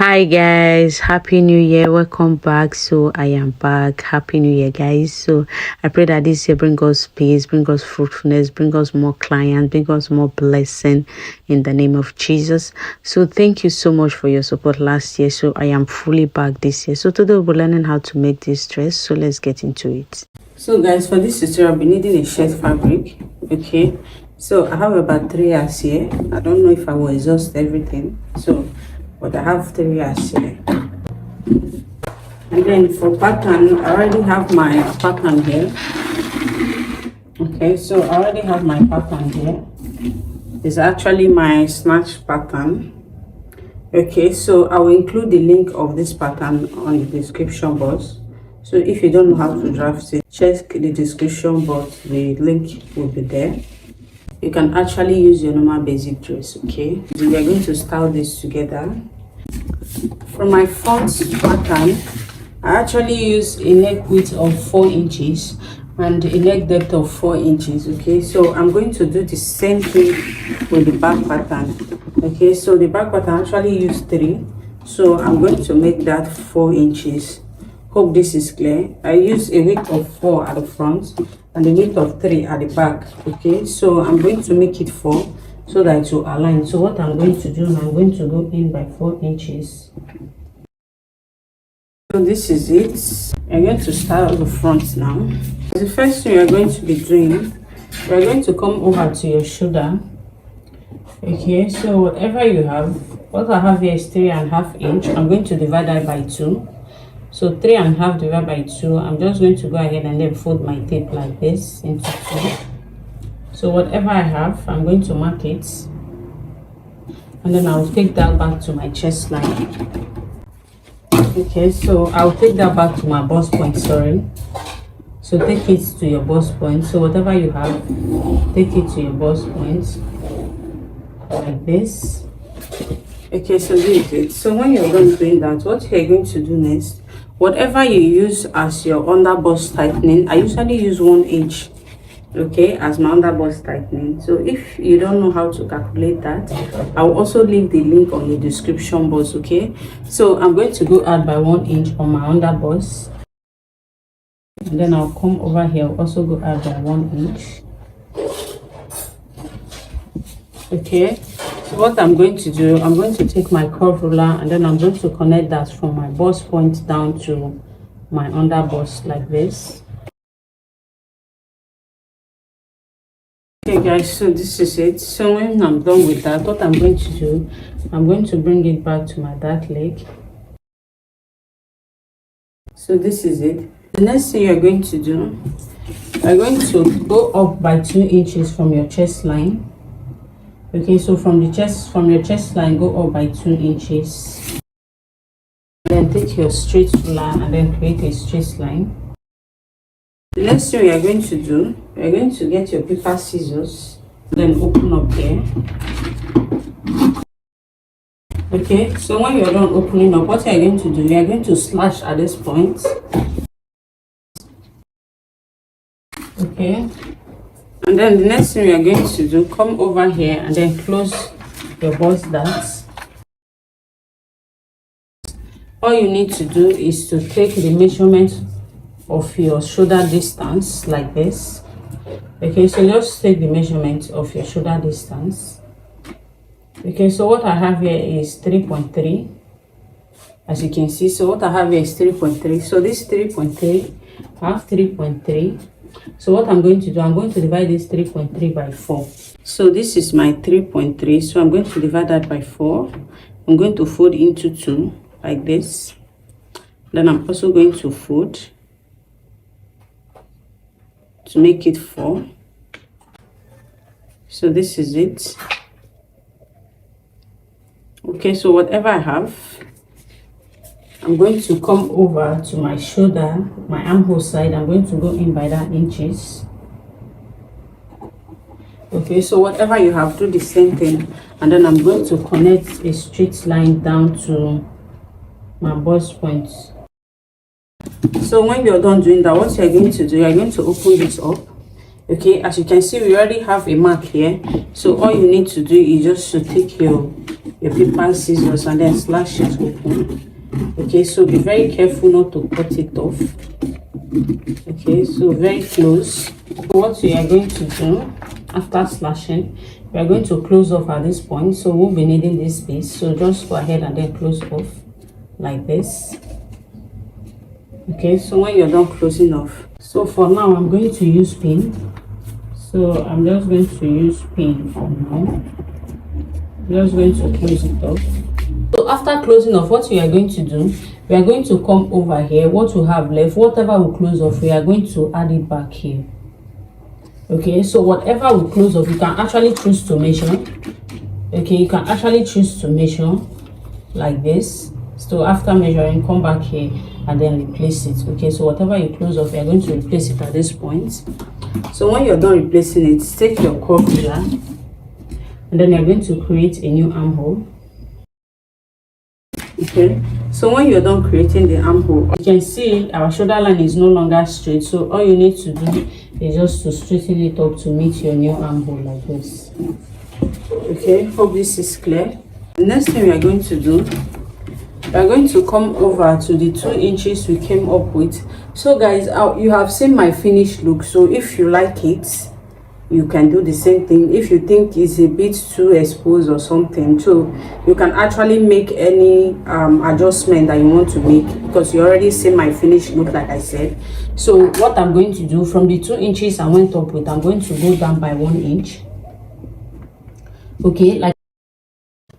Hi guys, happy new year, welcome back. So I am back. Happy new year guys. So I pray that this year bring us peace, bring us fruitfulness, bring us more clients, bring us more blessing in the name of Jesus. So thank you so much for your support last year. So I am fully back this year. So today we'll be learning how to make this dress. So let's get into it. So guys, for this tutorial I'll be needing a shirt fabric. Okay, so I have about 3 yards here. I don't know if I will exhaust everything, but I have 3 yards here. And then for pattern, I already have my pattern here. Okay, so I already have my pattern here. It's actually my snatch pattern. Okay, so I will include the link of this pattern on the description box. So if you don't know how to draft it, check the description box, the link will be there. You can actually use your normal basic dress. Okay, so we are going to style this together. For my front pattern, I actually use a neck width of 4 inches and a neck depth of 4 inches. Okay, so I'm going to do the same thing with the back pattern. Okay, so the back pattern actually use 3, so I'm going to make that 4 inches. Hope this is clear. I use a width of 4 at the front and a width of 3 at the back. Okay, so I'm going to make it 4 so that it will align. So what I'm going to do, I'm going to go in by 4 inches. So this is it. I'm going to start the front now. The first thing you're going to be doing, you're going to come over to your shoulder. Okay, so whatever you have, what I have here is 3.5 inch. I'm going to divide that by 2. So 3.5 divided by 2, I'm just going to go ahead and then fold my tape like this into 2. So whatever I have, I'm going to mark it, and then I'll take that back to my chest line. Okay, so I'll take that back to my bust point, sorry. So take it to your bust point. So whatever you have, take it to your bust point like this. Okay, so this is it. So when you're done doing that, what you're going to do next, whatever you use as your under bust tightening, I usually use 1 inch, okay, as my under bust tightening. So if you don't know how to calculate that, I will also leave the link on the description box. Okay, so I'm going to go out by 1 inch on my under bust, and then I'll come over here, I'll also go out by 1 inch. Okay, so what I'm going to do, I'm going to take my curve ruler and then I'm going to connect that from my bust point down to my under bust like this. Okay guys, so this is it. So when I'm done with that, what I'm going to do, I'm going to bring it back to my dark leg. So this is it. The next thing you're going to do, you're going to go up by 2 inches from your chest line. Okay, so from your chest line, go up by 2 inches. Then take your straight ruler and then create a straight line. The next thing we are going to do, we are going to get your paper scissors, then open up here. Okay, so when you're done opening up, what you are going to do, you are going to slash at this point. Okay, and then the next thing we are going to do, come over here and then close your bust darts. All you need to do is to take the measurement of your shoulder distance like this. Okay, so just take the measurement of your shoulder distance. Okay, so what I have here is 3.3, as you can see. So what I have here is 3.3. so this 3.3, I have 3.3. so what I'm going to do, I'm going to divide this 3.3 by 4. So this is my 3.3, so I'm going to divide that by 4. I'm going to fold into 2 like this. Then I'm also going to fold to make it 4. So this is it. Okay, so whatever I have, I'm going to come over to my shoulder, my armhole side. I'm going to go in by that inches. Okay, so whatever you have, do the same thing, and then I'm going to connect a straight line down to my bust point. So when you're done doing that, what you're going to do, you're going to open this up. Okay, as you can see, we already have a mark here. So all you need to do is just to take your paper scissors and then slash it open. Okay, so be very careful not to cut it off. Okay, so very close. What we are going to do after slashing, we are going to close off at this point. So we'll be needing this piece, so just go ahead and then close off like this. Okay, so when you're done closing off, so for now I'm going to use pin. So I'm just going to use pin for now. I'm just going to close it off. So after closing off, what we are going to do, we are going to come over here. What we have left, whatever we close off, we are going to add it back here. Okay, so whatever we close off, you can actually choose to measure. Okay, you can actually choose to measure like this. So after measuring, come back here and then replace it. Okay, so whatever you close off, you're going to replace it at this point. So when you're done replacing it, take your curve ruler and then you're going to create a new armhole. Okay, so when you're done creating the armhole, you can see our shoulder line is no longer straight. So all you need to do is just to straighten it up to meet your new armhole like this. Okay, hope this is clear. The next thing we are going to do, we are going to come over to the 2 inches we came up with. So guys, you have seen my finished look. So if you like it, you can do the same thing. If you think it's a bit too exposed or something, so you can actually make any adjustment that you want to make, because you already see my finished look like I said. So what I'm going to do, from the 2 inches I went up with, I'm going to go down by 1 inch. Okay, like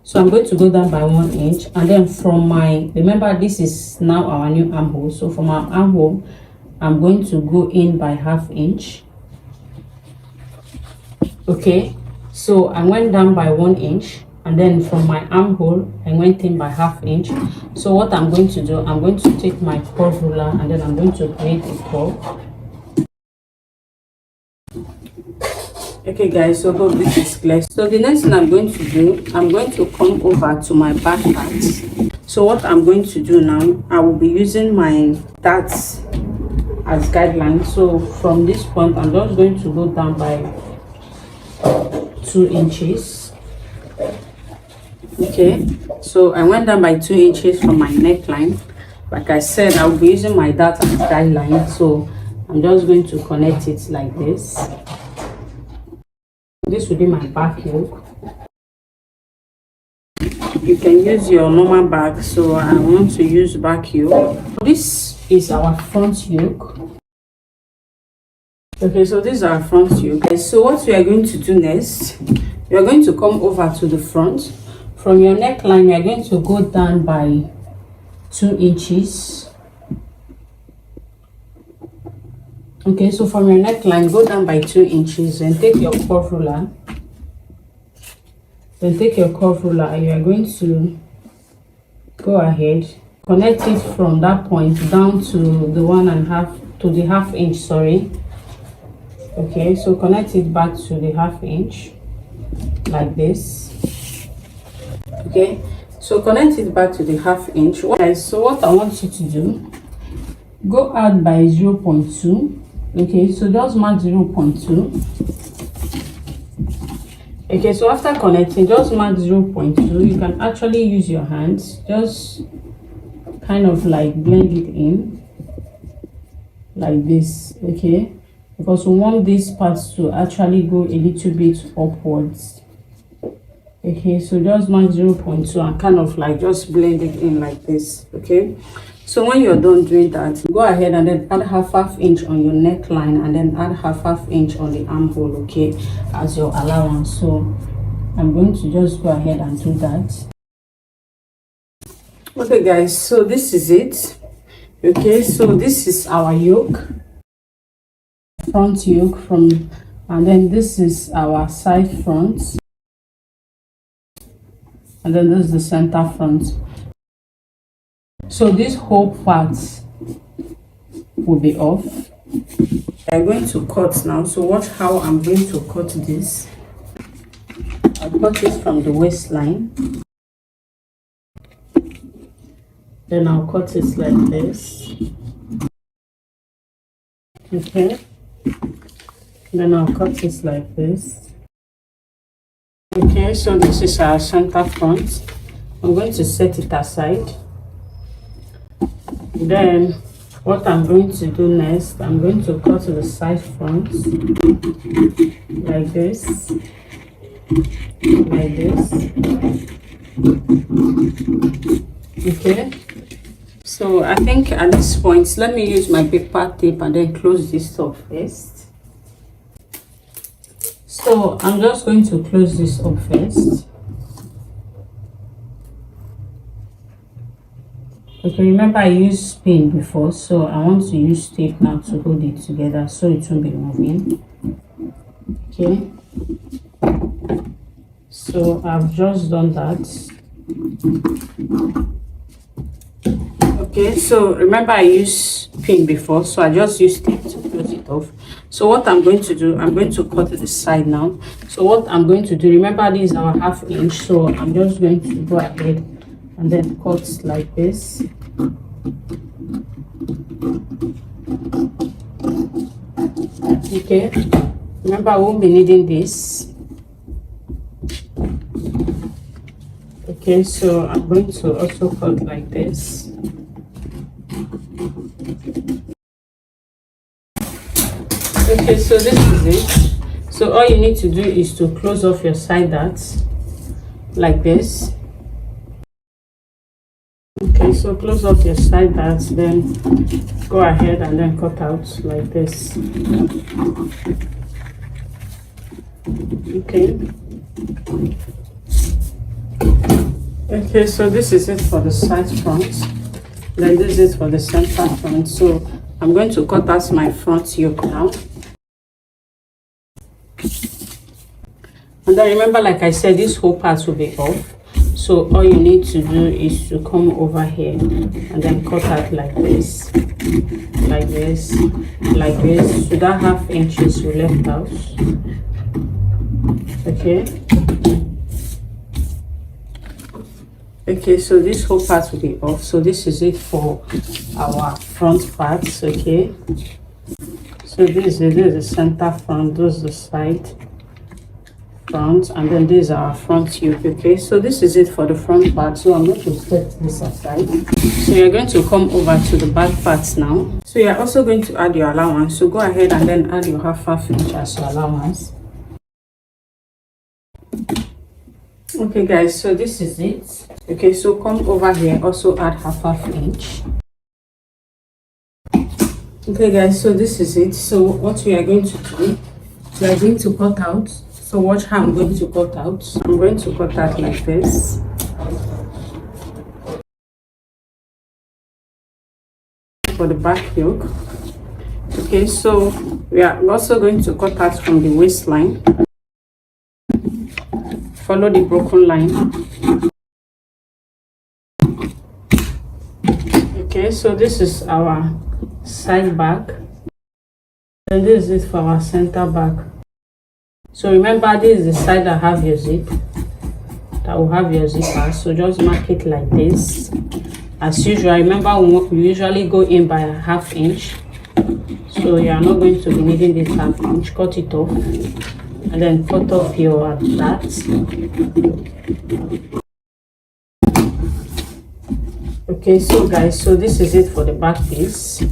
so I'm going to go down by 1 inch, and then from my, remember this is now our new armhole, so from our armhole I'm going to go in by 1/2 inch. Okay, so I went down by 1 inch, and then from my armhole I went in by 1/2 inch. So what I'm going to do, I'm going to take my curve ruler and then I'm going to create a curve. Okay guys, so hope this is clear. So the next thing I'm going to do, I'm going to come over to my back part. So what I'm going to do now, I will be using my darts as guideline. So from this point I'm just going to go down by 2 inches. Okay, so I went down by 2 inches from my neckline. Like I said, I will be using my dart as guideline, so I'm just going to connect it like this. This will be my back yoke. You can use your normal back, so I want to use back yoke. This is our front yoke. Okay, so this is our front yoke. Okay, so what we are going to do next, we are going to come over to the front. From your neckline, we are going to go down by 2 inches. Okay, so from your neckline, go down by 2 inches and take your curve ruler. Then take your curve ruler and you are going to go ahead, connect it from that point down to the 1.5 to the 1/2 inch, sorry. Okay, so connect it back to the 1/2 inch like this. Okay, so connect it back to the 1/2 inch. Okay, so what I want you to do, go out by 0.2. Okay, so just mark 0.2. Okay, so after connecting, just mark 0.2. You can actually use your hands, just kind of like blend it in like this. Okay, because we want these parts to actually go a little bit upwards. Okay, so just mark 0.2 and kind of like just blend it in like this. Okay, so when you're done doing that, go ahead and then add 1/2 inch on your neckline and then add 1/2 inch on the armhole, okay, as your allowance. So I'm going to just go ahead and do that. Okay guys, so this is it. Okay, so this is our yoke, front yoke from, and then this is our side front, and then this is the center front. So this whole part will be off. I'm going to cut now, so watch how I'm going to cut this. I'll cut it from the waistline, then I'll cut it like this. Okay, Then I'll cut it like this. Okay, so this is our center front. I'm going to set it aside. Then what I'm going to do next, I'm going to cut the side fronts like this, like this. Okay, so I think at this point, let me use my paper tape and then close this up first. So I'm just going to close this up first. Okay, remember I used pin before, so I want to use tape now to hold it together so it won't be moving. Okay, so I've just done that. Okay, so remember I used pin before, so I just used tape to close it off. So what I'm going to do, I'm going to cut the side now. So what I'm going to do, remember this is our 1/2 inch, so I'm just going to go ahead and then cut like this. Okay, remember I won't be needing this. Okay, so I'm going to also cut like this. Okay, so this is it. So all you need to do is to close off your side darts like this. Okay, so close off your side darts, then go ahead and then cut out like this. Okay. Okay, so this is it for the side front. Then this is for the center front. So I'm going to cut out my front yoke now. And then remember, like I said, this whole part will be off. So all you need to do is to come over here and then cut out like this, like this, like this. So that 1/2 inches we left out. Okay. Okay, so this whole part will be off. So this is it for our front parts. Okay. So this is the center front, this is the side front, and then these are our front yoke. Okay, so this is it for the front part. So I'm going to set this aside. So you're going to come over to the back parts now. So you're also going to add your allowance. So go ahead and then add your 1/2 inch as your allowance. Okay guys, so this is it. Okay, so come over here, also add 1/2 inch. Okay guys, so this is it. So what we are going to do, we are going to cut out. So watch how I'm going to cut out. I'm going to cut out like this. For the back yoke. Okay, so we are also going to cut out from the waistline. Follow the broken line. Okay, so this is our side back, and this is it for our center back. So remember, this is the side that have your zip, that will have your zipper. So just mark it like this as usual. Remember, we usually go in by 1/2 inch, so you are not going to be needing this 1/2 inch. Cut it off and then cut off your darts. Okay, so guys, so this is it for the back piece.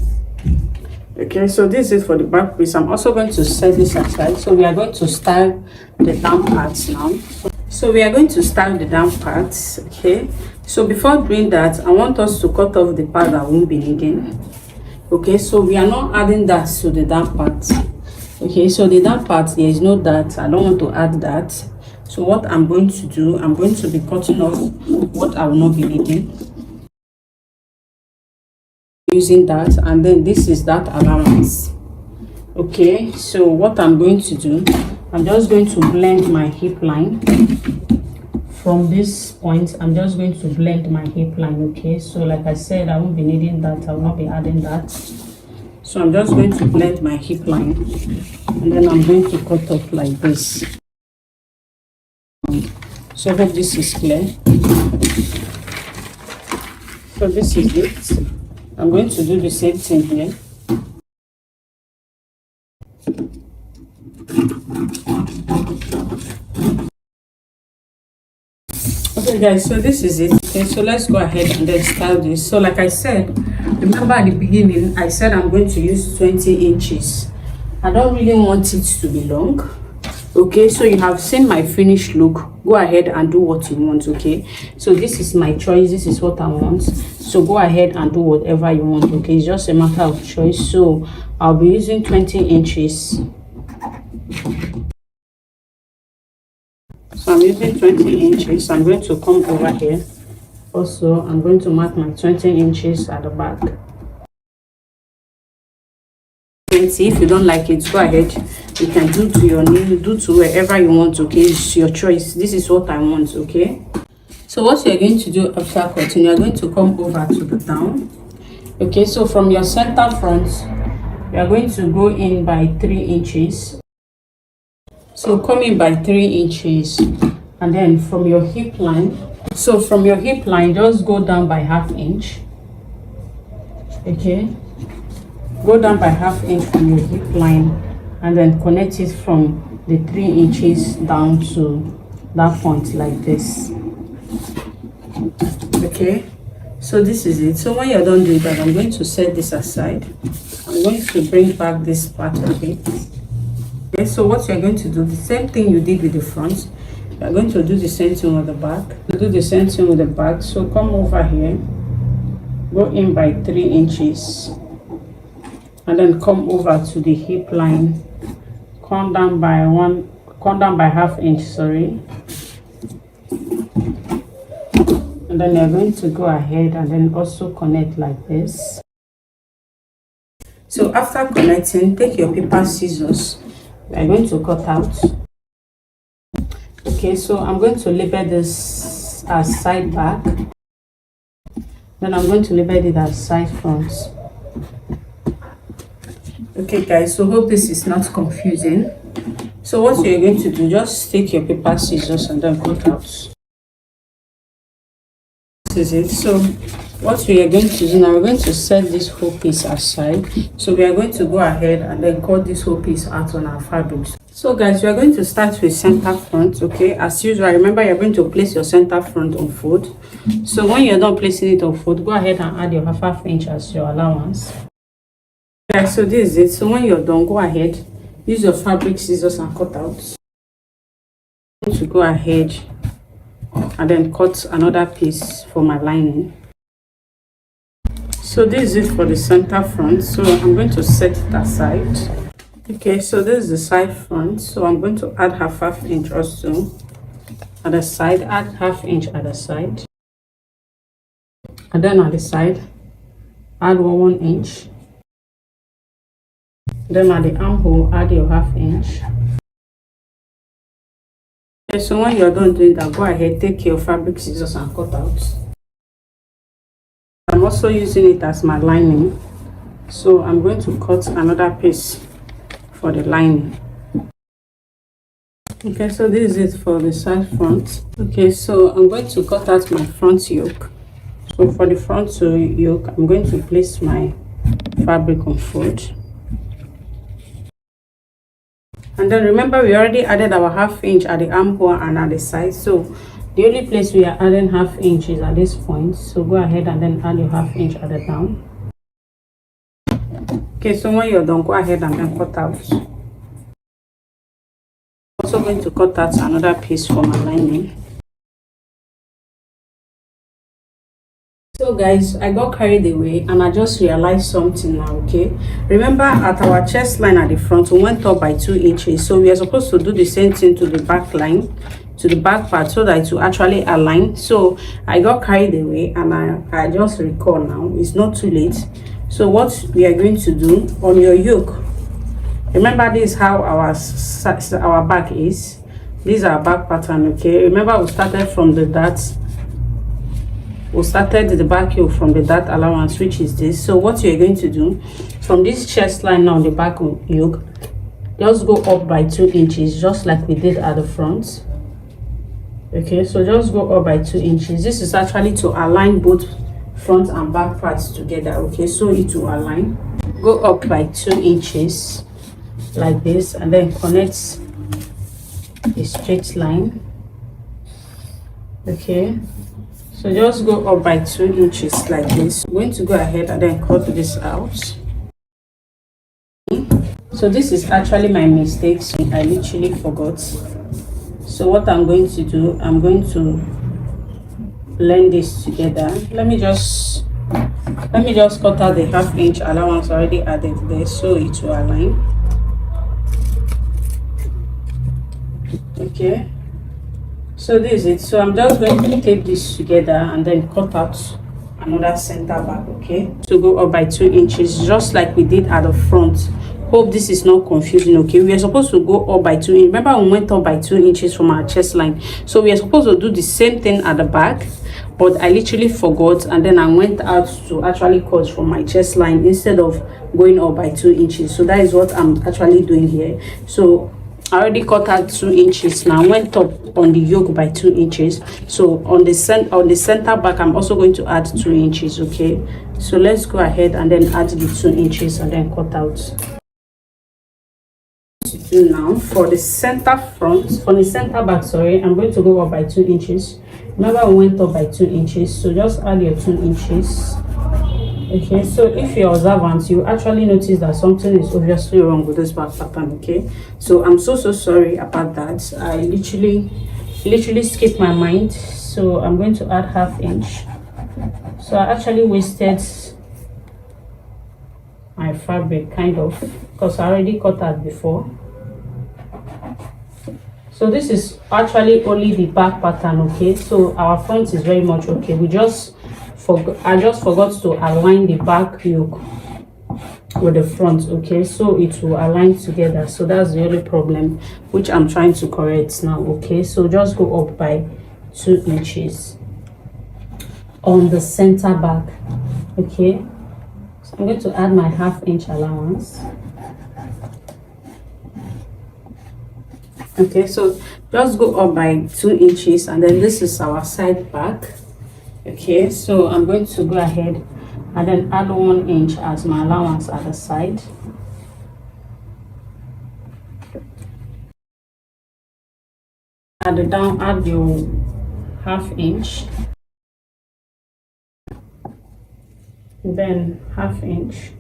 Okay, so this is for the back piece. I'm also going to set this aside. So we are going to style the down parts now. So we are going to style the down parts. Okay, so before doing that, I want us to cut off the part that won't be needing. Okay, so we are not adding that to the down part. Okay, so the down part, there is no that. I don't want to add that. So what I'm going to do, I'm going to be cutting off what I will not be needing, using that, and then this is that allowance. Okay, so what I'm going to do, I'm just going to blend my hip line from this point. I'm just going to blend my hip line. Okay, so like I said, I won't be needing that, I will not be adding that. So I'm just going to blend my hip line, and then I'm going to cut off like this. So I hope this is clear. So this is it. I'm going to do the same thing here. Okay guys, so this is it. Okay, so let's go ahead and then style this. So like I said, remember at the beginning I said I'm going to use 20 inches. I don't really want it to be long. Okay, so you have seen my finished look. Go ahead and do what you want. Okay, so this is my choice, this is what I want, so go ahead and do whatever you want. Okay, it's just a matter of choice. So I'll be using 20 inches. So I'm using 20 inches. I'm going to come over here. Also, I'm going to mark my 20 inches at the back. 20. If you don't like it, go ahead. You can do to your knee, do to wherever you want. Okay, it's your choice. This is what I want. Okay, so what you're going to do after cutting, you're going to come over to the down. Okay, so from your center front, you're going to go in by 3 inches. So come in by 3 inches, and then from your hip line, so from your hip line just go down by ½ inch. Okay, go down by ½ inch from your hip line, and then connect it from the 3 inches down to that point like this. Okay, so this is it. So when you're done doing that, I'm going to set this aside. I'm going to bring back this part of it. Okay, so what you're going to do, the same thing you did with the front, you're going to do the same thing with the back. Do the same thing with the back. So come over here, go in by 3 inches, and then come over to the hip line, come down by ½ inch, sorry, and then you're going to go ahead and then also connect like this. So after connecting, take your paper scissors. We're going to cut out. Okay, so I'm going to label this as side back, then I'm going to label it as side front. Okay guys, so hope this is not confusing. So what you're going to do, just take your paper scissors and then cut out. This is it. So what we are going to do now, we're going to set this whole piece aside. So we are going to go ahead and then cut this whole piece out on our fabrics. So guys, we are going to start with center front. Okay, as usual, remember you're going to place your center front on fold. So when you're done placing it on fold, go ahead and add your ½ inch as your allowance. Okay, so this is it. So when you're done, go ahead, use your fabric scissors and cut out. I'm going to go ahead and then cut another piece for my lining. So this is it for the center front. So I'm going to set it aside. Okay, so this is the side front. So I'm going to add ½ inch also at the side, add ½ inch at the side, and then at the side add 1 inch. Then at the armhole add your ½ inch. Okay, so when you're done doing that, go ahead, take your fabric scissors and cut out. I'm also using it as my lining, so I'm going to cut another piece for the lining. Okay, so this is it for the side front. Okay, so I'm going to cut out my front yoke. So for the front yoke, I'm going to place my fabric on fold. And then remember, we already added our ½ inch at the armhole and at the side. So the only place we are adding ½ inch is at this point. So go ahead and then add your ½ inch at the down. Okay, so when you're done, go ahead and then cut out. Also going to cut out another piece for my lining. So guys, I got carried away and I just realized something now. Okay, remember at our chest line at the front we went up by 2 inches, so we are supposed to do the same thing to the back line, to the back part, so that it will actually align. So I got carried away and I just recall now, it's not too late. So what we are going to do on your yoke, remember this is how our back is. This is our back pattern. Okay, remember we started from the dart. We started the back yoke from the dart allowance, which is this. So what you're going to do from this chest line now, the back yoke, just go up by 2 inches, just like we did at the front. Okay, so just go up by 2 inches. This is actually to align both front and back parts together. Okay, so it will align. Go up by 2 inches like this, and then connect a straight line. Okay, so just go up by 2 inches like this. I'm going to go ahead and then cut this out. So this is actually my mistake, so I literally forgot. So what I'm going to do, I'm going to blend this together. Let me just cut out the 1/2 inch allowance already added there so it will align. Okay, so this is it. So I'm just going to tape this together and then cut out another center back. Okay, to go up by 2 inches just like we did at the front. Hope this is not confusing. Okay, we are supposed to go up by 2 inches. Remember, we went up by 2 inches from our chest line, so we are supposed to do the same thing at the back, but I literally forgot, and then I went out to actually cut from my chest line instead of going up by 2 inches. So that is what I'm actually doing here. So I already cut out 2 inches now, went up on the yoke by 2 inches. So on the center back, I'm also going to add 2 inches. Okay, so let's go ahead and then add the 2 inches and then cut out. To do now for the center back, sorry, I'm going to go up by 2 inches. Remember, we went up by 2 inches, so just add your 2 inches. Okay, so if you're observant, you actually notice that something is obviously wrong with this back pattern. Okay, so I'm so sorry about that. I literally skipped my mind. So I'm going to add 1/2 inch. So I actually wasted my fabric kind of, because I already cut that before. So this is actually only the back pattern. Okay, so our front is very much okay. I just forgot to align the back yoke with the front. Okay, so it will align together. So that's the only problem which I'm trying to correct now. Okay, so just go up by 2 inches on the center back. Okay, so I'm going to add my 1/2 inch allowance. Okay, so just go up by 2 inches, and then this is our side back. Okay, so I'm going to go ahead and then add 1 inch as my allowance at the side. At the down, add your 1/2 inch, then 1/2 inch.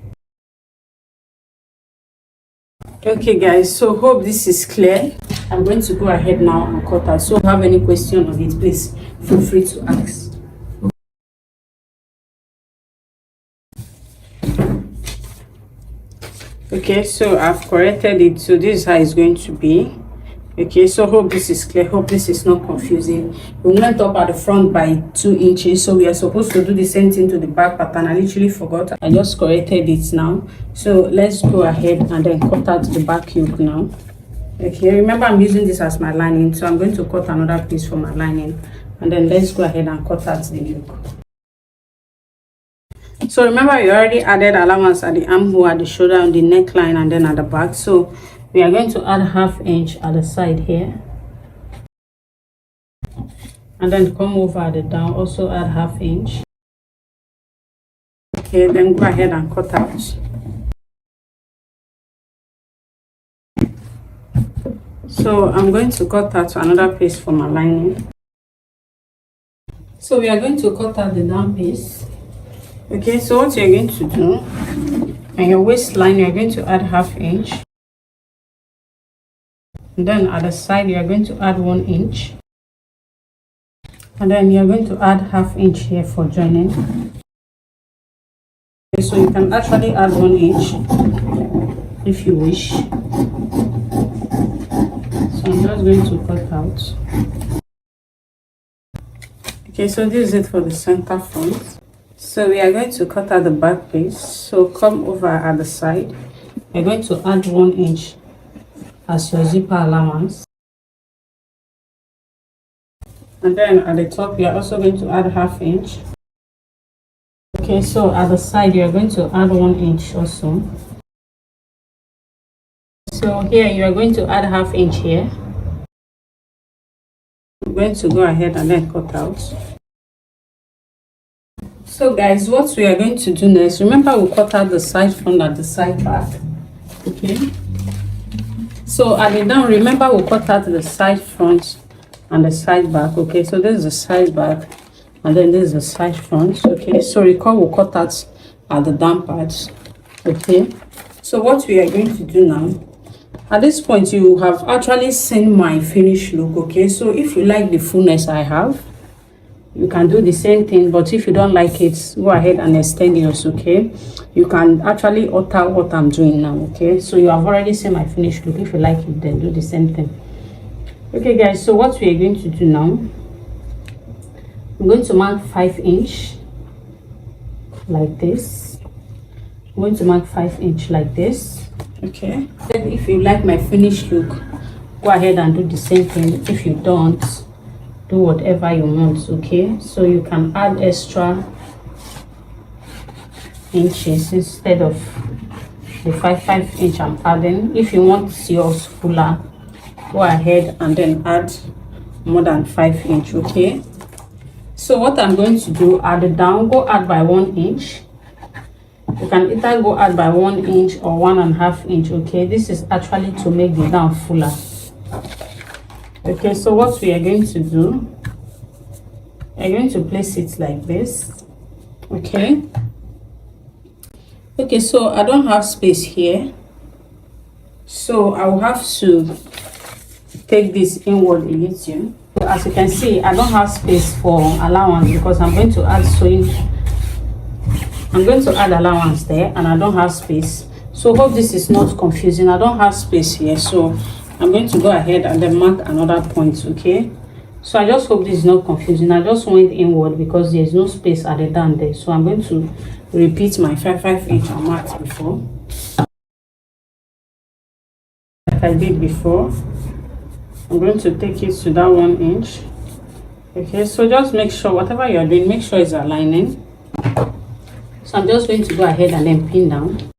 Okay guys, so hope this is clear. I'm going to go ahead now and cut out. So if you have any question on it, please feel free to ask. Okay, so I've corrected it, so this is how it's going to be. Okay, so hope this is clear, hope this is not confusing. We went up at the front by 2 inches, so we are supposed to do the same thing to the back pattern. I literally forgot. I just corrected it now. So let's go ahead and then cut out the back yoke now. Okay, remember I'm using this as my lining, so I'm going to cut another piece for my lining, and then let's go ahead and cut out the yoke. So remember, you already added allowance at the armhole, at the shoulder, on the neckline, and then at the back. So we are going to add 1/2 inch at the side here, and then come over at the down, also add 1/2 inch. Okay, then go ahead and cut out. So I'm going to cut out another piece for my lining. So we are going to cut out the down piece. Okay, so what you're going to do, on your waistline, you're going to add 1/2 inch. And then at the side, you're going to add 1 inch. And then you're going to add 1/2 inch here for joining. Okay, so you can actually add 1 inch if you wish. So I'm just going to cut out. Okay, so this is it for the center front. So we are going to cut out the back piece. So come over at the side. You're going to add 1 inch as your zipper allowance. And then at the top, you are also going to add 1/2 inch. Okay, so at the side, you are going to add 1 inch also. So here, you are going to add 1/2 inch here. I'm going to go ahead and then cut out. So guys, what we are going to do next, remember we cut out the side front and the side back. Okay, so at the down, remember we cut out the side front and the side back. Okay, so this is the side back, and then this is the side front. Okay, so recall we'll cut out at the down parts. Okay, so what we are going to do now, at this point you have actually seen my finished look. Okay, so if you like the fullness I have, you can do the same thing, but if you don't like it, go ahead and extend yours. Okay, you can actually alter what I'm doing now. Okay, so you have already seen my finished look. If you like it, then do the same thing. Okay guys, so what we are going to do now, I'm going to mark 5" like this. I'm going to mark 5" like this. Okay, then if you like my finished look, go ahead and do the same thing. If you don't, do whatever you want. Okay, so you can add extra inches instead of the 5 inch I'm adding. If you want yours fuller, go ahead and then add more than 5 inch. Okay, so what I'm going to do, at the down, go add by 1 inch. You can either go add by 1 inch or 1.5 inch. Okay, this is actually to make the down fuller. Okay, so what we are going to do, we're going to place it like this. Okay, so I don't have space here, so I will have to take this inward a little. As you can see, I don't have space for allowance because I'm going to add sewing. I'm going to add allowance there, and I don't have space. So hope this is not confusing. I don't have space here, so I'm going to go ahead and then mark another point. Okay, so I just hope this is not confusing. I just went inward because there's no space at the down there, so I'm going to repeat my 5 inch I marked before, like I did before. I'm going to take it to that 1 inch. Okay, so just make sure whatever you're doing, make sure it's aligning. So I'm just going to go ahead and then pin down.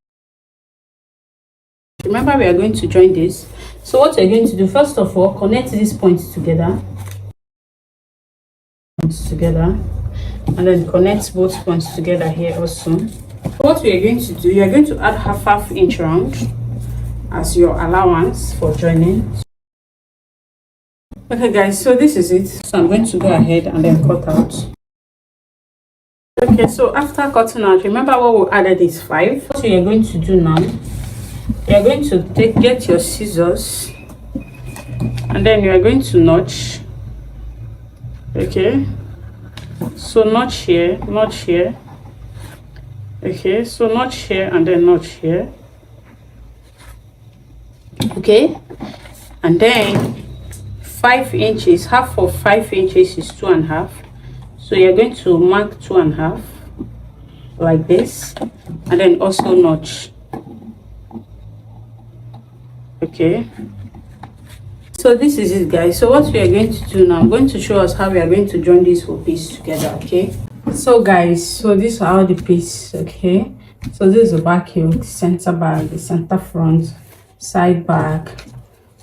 Remember, we are going to join this. So what you're going to do, first of all, connect these points together, and then connect both points together here also. What we are going to do, you are going to add half inch round as your allowance for joining. Okay guys, so this is it. So I'm going to go ahead and then cut out. Okay, so after cutting out, remember what we added is 5. What you are going to do now, you are going to get your scissors, and then you are going to notch. Okay, so notch here, notch here. Okay, so notch here and then notch here. Okay, and then 5 inches, half of 5 inches is 2.5. So you're going to mark 2.5 like this, and then also notch. Okay, so this is it guys. So what we are going to do now, I'm going to show us how we are going to join this whole piece together. Okay, so guys, so these are all the pieces. Okay, so this is the back yoke, center back, the center front, side back,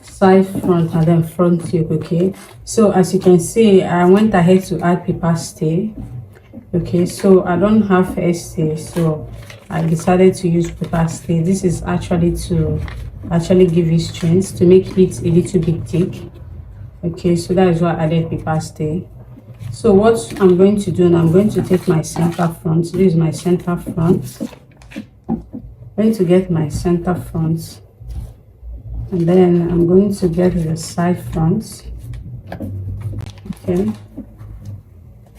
side front, and then front yoke. Okay, so as you can see, I went ahead to add paper stay. Okay, so I don't have hair stay, so I decided to use paper stay. This is actually to give you strength, to make it a little bit thick. Okay, so that is why I added paper stay. So what I'm going to do now, I'm going to take my center front. This is my center front. I'm going to get my center front, and then I'm going to get the side front. Okay,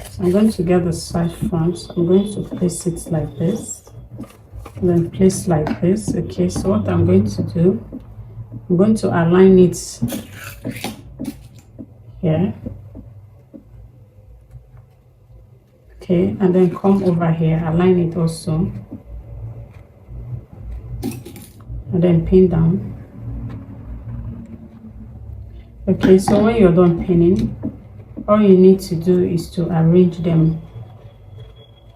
so I'm going to get the side front. I'm going to place it like this, and then place like this. Okay, so what I'm going to do, I'm going to align it here. Okay, and then come over here, align it also, and then pin down. Okay, so when you're done pinning, all you need to do is to arrange them.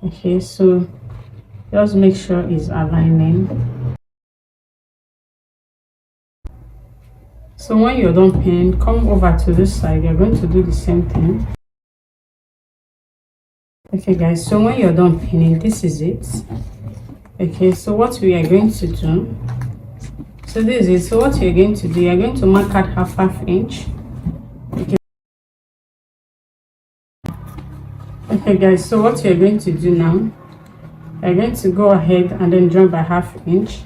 Okay, so just make sure it's aligning. So when you're done pinning, come over to this side. You're going to do the same thing. Okay guys, so when you're done pinning, this is it. Okay, so what we are going to do, so this is it. So what you're going to do, you're going to mark out half inch. Okay, Okay guys, so what you're going to do now, you're going to go ahead and then join by 1/2 inch,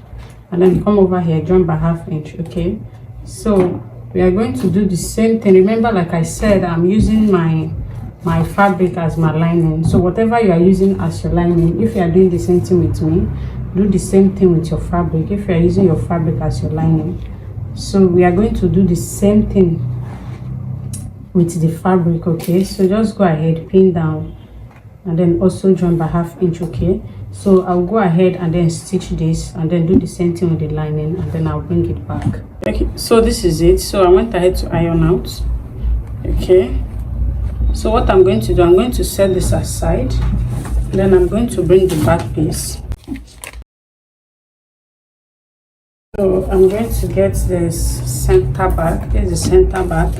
and then come over here, join by 1/2 inch. Okay, so we are going to do the same thing. Remember, like I said, I'm using my fabric as my lining. So whatever you are using as your lining, if you are doing the same thing with me, do the same thing with your fabric. If you are using your fabric as your lining, so we are going to do the same thing with the fabric. Okay, so just go ahead, pin down, and then also join by 1/2 inch. Okay, so I'll go ahead and then stitch this and then do the same thing with the lining, and then I'll bring it back. Okay, so this is it. So I went ahead to iron out. Okay, so what I'm going to do, I'm going to set this aside, then I'm going to bring the back piece. So I'm going to get this center back. This is the center back.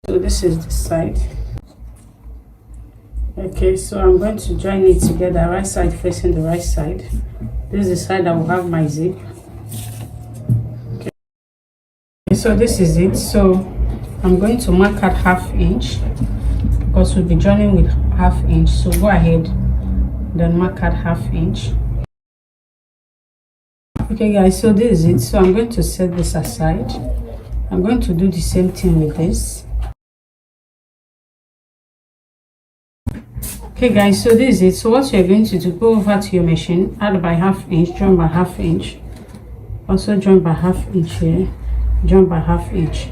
So this is the side. Okay, so I'm going to join it together, right side facing the right side. This is the side that will have my zip. Okay, so this is it. So I'm going to mark at 1/2 inch because we'll be joining with 1/2 inch. So go ahead, then mark at 1/2 inch. Okay guys, so this is it. So I'm going to set this aside. I'm going to do the same thing with this. Okay guys, so this is it. So what you're going to do, go over to your machine, add by 1/2 inch, join by 1/2 inch, also join by 1/2 inch here, join by 1/2 inch.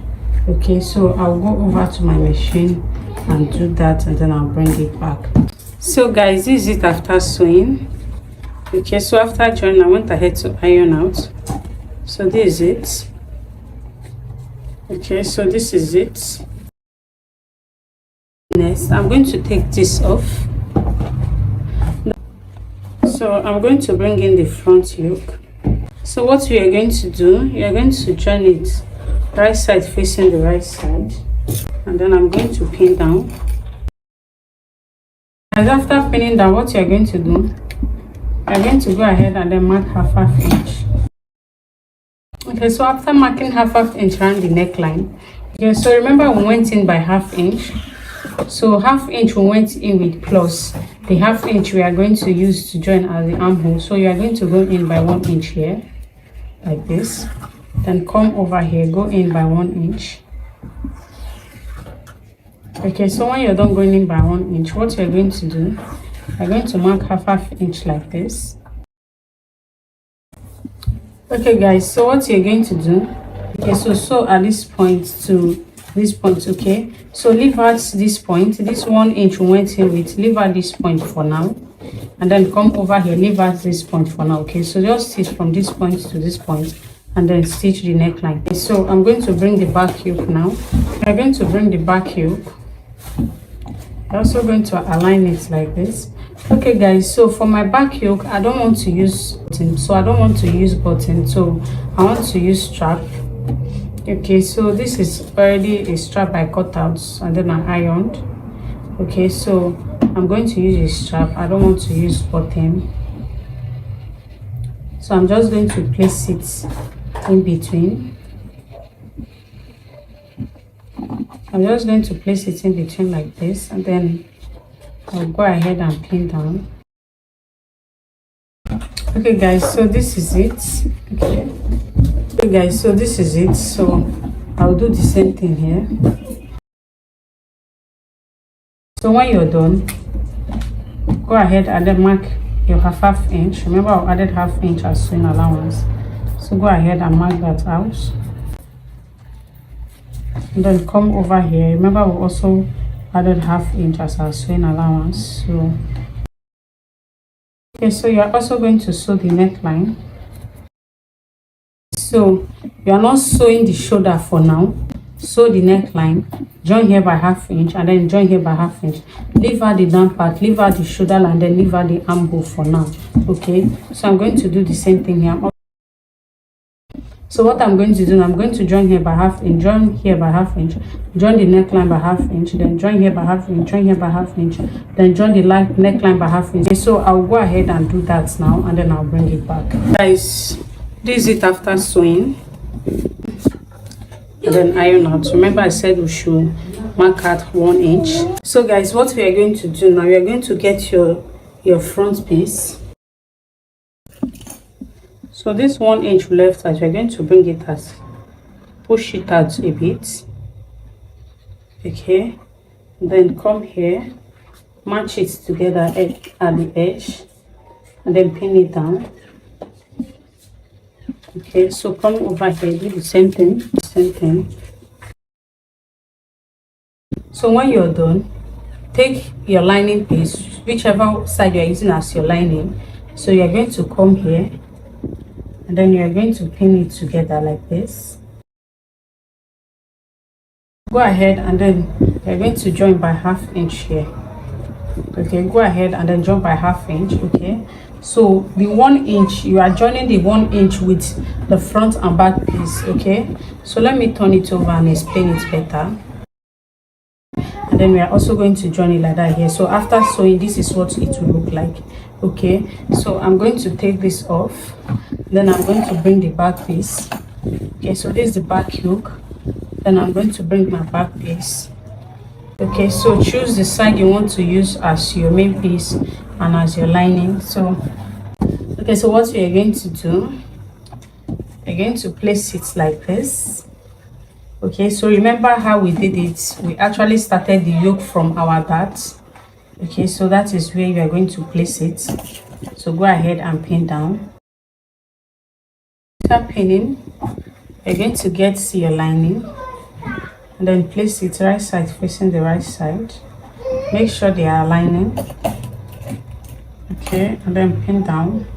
Okay, so I'll go over to my machine and do that, and then I'll bring it back. So guys, this is it after sewing. Okay, so after joining, I went ahead to iron out. So this is it. Okay, so this is it. Next, I'm going to take this off. So I'm going to bring in the front yoke. So what we are going to do, you are going to join it right side facing the right side, and then I'm going to pin down. And after pinning down, what you are going to do, you are going to go ahead and then mark 1/2 inch. Okay, so after marking 1/2 inch around the neckline, okay, so remember we went in by 1/2 inch. So 1/2 inch we went in with plus the 1/2 inch we are going to use to join as the armhole. So you are going to go in by 1 inch here, like this, then come over here, go in by 1 inch. Okay, so when you're done going in by 1 inch, what you're going to do, you're going to mark 1/2 inch like this. Okay guys, so what you're going to do, okay, so at this point to this point. Okay, so leave out this point, this 1 inch we went in with, leave out this point for now, and then come over here, leave out this point for now. Okay, so just stitch from this point to this point and then stitch the neckline. Okay, so I'm going to bring the back yoke now. I'm going to bring the back yoke. I'm also going to align it like this. Okay guys, so for my back yoke, I don't want to use button, so I want to use strap. Okay, so this is already a strap I cut out and then I ironed. Okay, so I'm going to use a strap. I don't want to use button, so I'm just going to place it in between. I'm just going to place it in between like this, and then I'll go ahead and pin down. Okay guys, so this is it. Okay guys, so this is it. So I'll do the same thing here. So when you're done, go ahead and then mark your 1/2 inch. Remember I added 1/2 inch as sewing allowance, so go ahead and mark that out, and then come over here. Remember we also added 1/2 inch as our sewing allowance. So okay, so you're also going to sew the neckline. So you are not sewing the shoulder for now. Sew the neckline, join here by 1/2 inch, and then join here by 1/2 inch. Leave out the down part, leave out the shoulder, and then leave out the armhole for now. Okay, so I'm going to do the same thing here. So what I'm going to do, I'm going to join here by 1/2 inch, join here by 1/2 inch, join the neckline by 1/2 inch, then join here by 1/2 inch, join here by 1/2 inch, then join the neckline by 1/2 inch. Okay, so I'll go ahead and do that now, and then I'll bring it back. Guys, this is it after sewing. and then iron out. Remember I said we should mark out 1 inch. So guys, what we are going to do now, we are going to get your front piece. So this 1 inch left out, we're going to bring it out, push it out a bit, okay, then come here, match it together at the edge, and then pin it down. Okay, so come over here, do the same thing. So when you're done, take your lining piece, whichever side you're using as your lining. So you're going to come here, and then you're going to pin it together like this. Go ahead and then you're going to join by 1/2 inch here. Okay, go ahead and then join by 1/2 inch. Okay, so the 1 inch, you are joining the 1 inch with the front and back piece. Okay, so let me turn it over and explain it better. And then we are also going to join it like that here. So after sewing, this is what it will look like. Okay, so I'm going to take this off, then I'm going to bring the back piece. Okay, so this is the back yoke, then I'm going to bring my back piece. Okay, so choose the side you want to use as your main piece and as your lining. So okay, so what we are going to do, we're going to place it like this. Okay, so remember how we did it, we actually started the yoke from our dart. Okay, so that is where you are going to place it. So go ahead and pin down. After pinning, you're going to get your lining, and then place it right side facing the right side. Make sure they are aligning. Okay, and then pin down.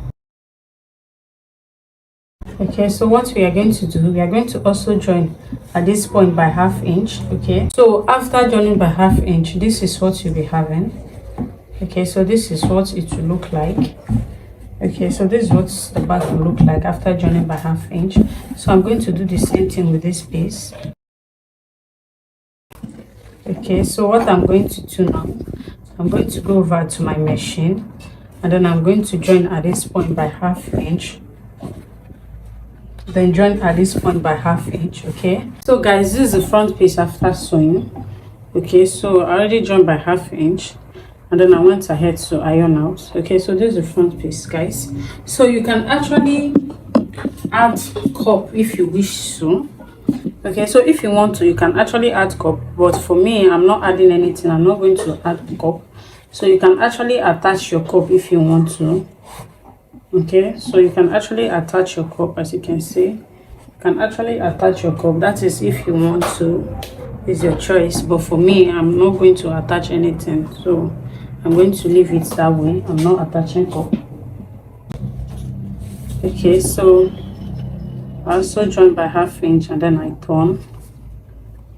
Okay, so what we are going to do, we are going to also join at this point by 1/2 inch. Okay, so after joining by 1/2 inch, this is what you'll be having. Okay, so this is what it will look like. Okay, so this is what the back will look like after joining by 1/2 inch. So I'm going to do the same thing with this piece. Okay, so what I'm going to do now, I'm going to go over to my machine, and then I'm going to join at this point by 1/2 inch, then join at this point by 1/2 inch. Okay, so guys, this is the front piece after sewing. Okay, so I already joined by 1/2 inch, and then I went ahead to iron out. Okay, so this is the front piece, guys. So you can actually add cup if you wish to. Okay, so if you want to, you can actually add cup, but for me, I'm not adding anything. I'm not going to add cup. So you can actually attach your cup if you want to. Okay, so you can actually attach your cup, as you can see. You can actually attach your cup. That is if you want to. It's your choice, but for me, I'm not going to attach anything, so I'm going to leave it that way. I'm not attaching cup. Okay, so I also join by 1/2 inch, and then I turn.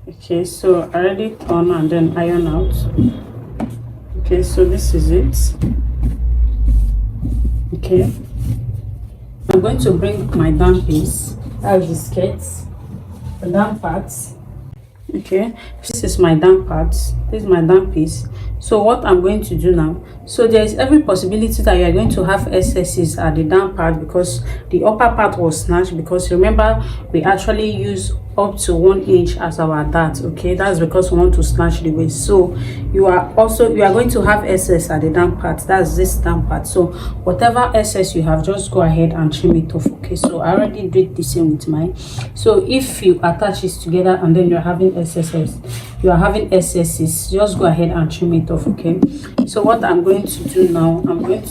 Okay, so I already turn and then iron out. Okay, so this is it. Okay, I'm going to bring my down piece, that's the skirts, the down parts. Okay, this is my down parts, this is my down piece. So what I'm going to do now, so there is every possibility that you are going to have excesses at the down part because the upper part was snatched, because remember we actually use up to 1 inch as our dart. Okay, that's because we want to snatch the waist. So you are going to have excess at the down part, that's this down part. So whatever excess you have, just go ahead and trim it off. Okay, so I already did the same with mine. So if you attach it together and then you're having excesses, just go ahead and trim it off. Okay, so what I'm going to do now, I'm going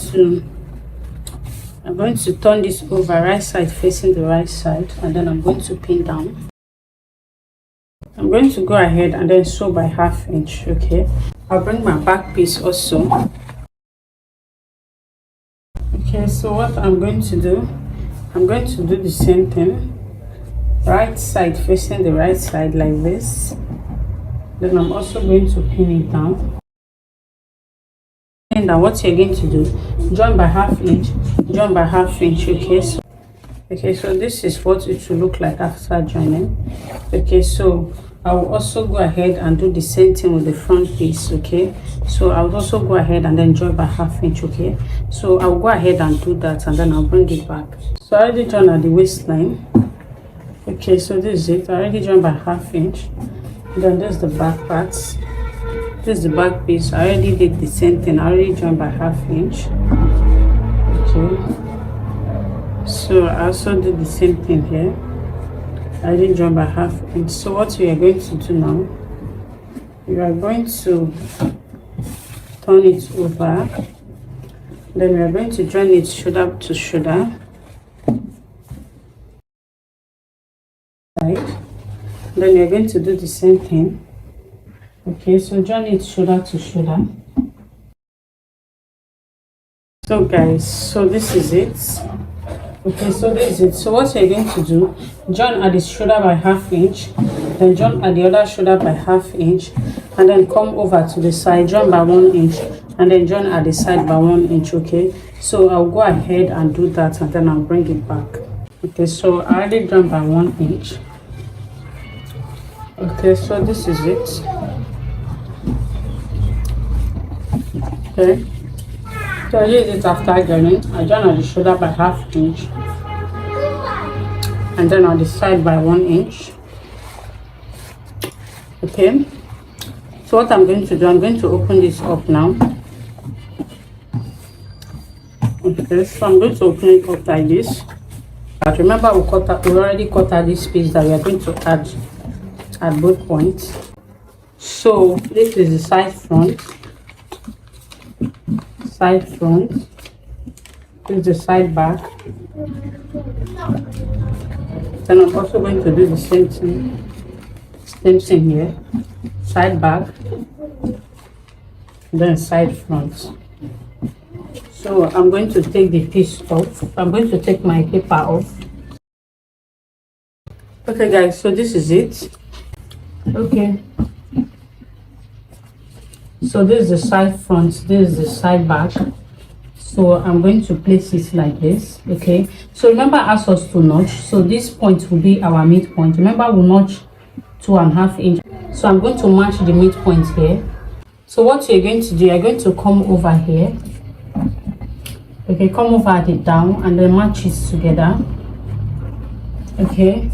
to turn this over right side facing the right side, and then I'm going to pin down. I'm going to go ahead and then sew by 1/2 inch. Okay, I'll bring my back piece also. Okay, so what I'm going to do, I'm going to do the same thing, right side facing the right side like this. Then I'm also going to pin it down. And then what you're going to do, join by 1/2 inch, join by 1/2 inch. Okay, so this is what it will look like after joining. Okay, so I will also go ahead and do the same thing with the front piece. Okay, so I will also go ahead and then join by 1/2 inch. Okay, so I'll go ahead and do that, and then I'll bring it back. So I already joined at the waistline. Okay, so this is it. I already joined by 1/2 inch. Then this is the back parts. This is the back piece. I already did the same thing. I already joined by 1/2 inch. Okay, so I also did the same thing here. I already joined by 1/2 inch. So what we are going to do now, we are going to turn it over. Then we are going to join it shoulder to shoulder. Then we are going to do the same thing. Okay, so join it shoulder to shoulder. So guys, so this is it. Okay, so this is it. So what you're going to do, join at the shoulder by 1/2 inch, then join at the other shoulder by 1/2 inch, and then come over to the side, join by 1 inch, and then join at the side by 1 inch. Okay, so I'll go ahead and do that, and then I'll bring it back. Okay, so I already joined by 1 inch. Okay, so this is it. Okay, so I did it after joining. I joined at the shoulder by 1/2 inch, and then on the side by 1 inch. Okay, so what I'm going to do, I'm going to open this up now. Okay, so I'm going to open it up like this. But remember, we already cut out this piece that we are going to add at both points. So this is the side front. This is the side back. Then I'm also going to do the same thing here. Side back, then side front. So I'm going to take the piece off. I'm going to take my paper off. Okay guys, so this is it. Okay, so this is the side front, this is the side back. So I'm going to place it like this. Okay, so remember, I asked us to notch, so this point will be our midpoint. Remember, we'll notch 2.5 inch. So I'm going to match the midpoint here. So what you're going to do, you're going to come over here. Okay, come over at it down and then match it together. Okay,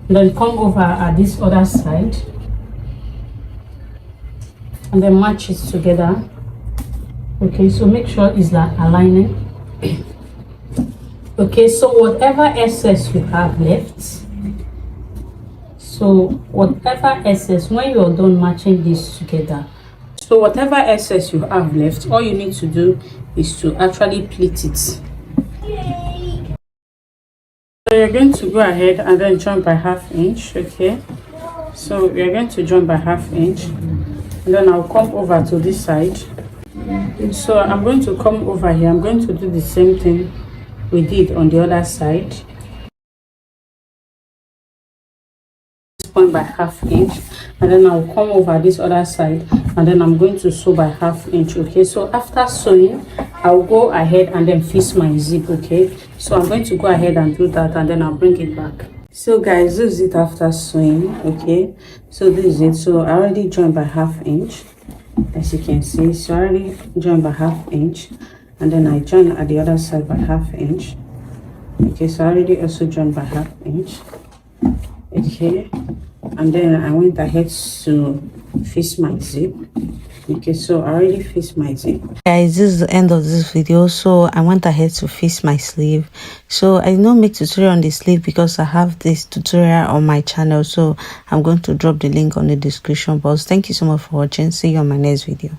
then come over at this other side and then match it together. Okay, so make sure it's like aligning. Okay, so whatever excess you have left, when you're done matching this together, so whatever excess you have left, all you need to do is to actually pleat it. So you're going to go ahead and then join by 1/2 inch. Okay, so we're going to join by 1/2 inch, and then I'll come over to this side. So I'm going to come over here. I'm going to do the same thing we did on the other side. This point by 1/2 inch, and then I'll come over this other side, and then I'm going to sew by 1/2 inch. Okay, so after sewing, I'll go ahead and then fix my zip. Okay, so I'm going to go ahead and do that, and then I'll bring it back. So guys, this is it after sewing. Okay, so this is it. So I already joined by 1/2 inch, as you can see. So I already joined by 1/2 inch, and then I joined at the other side by 1/2 inch. Okay, so I already also joined by 1/2 inch. Okay, and then I went ahead to fix my zip. Okay, so I already fixed my zip. Guys, this is the end of this video. So I went ahead to fix my sleeve. So I did not make tutorial on the sleeve because I have this tutorial on my channel, so I'm going to drop the link on the description box. Thank you so much for watching. See you on my next video.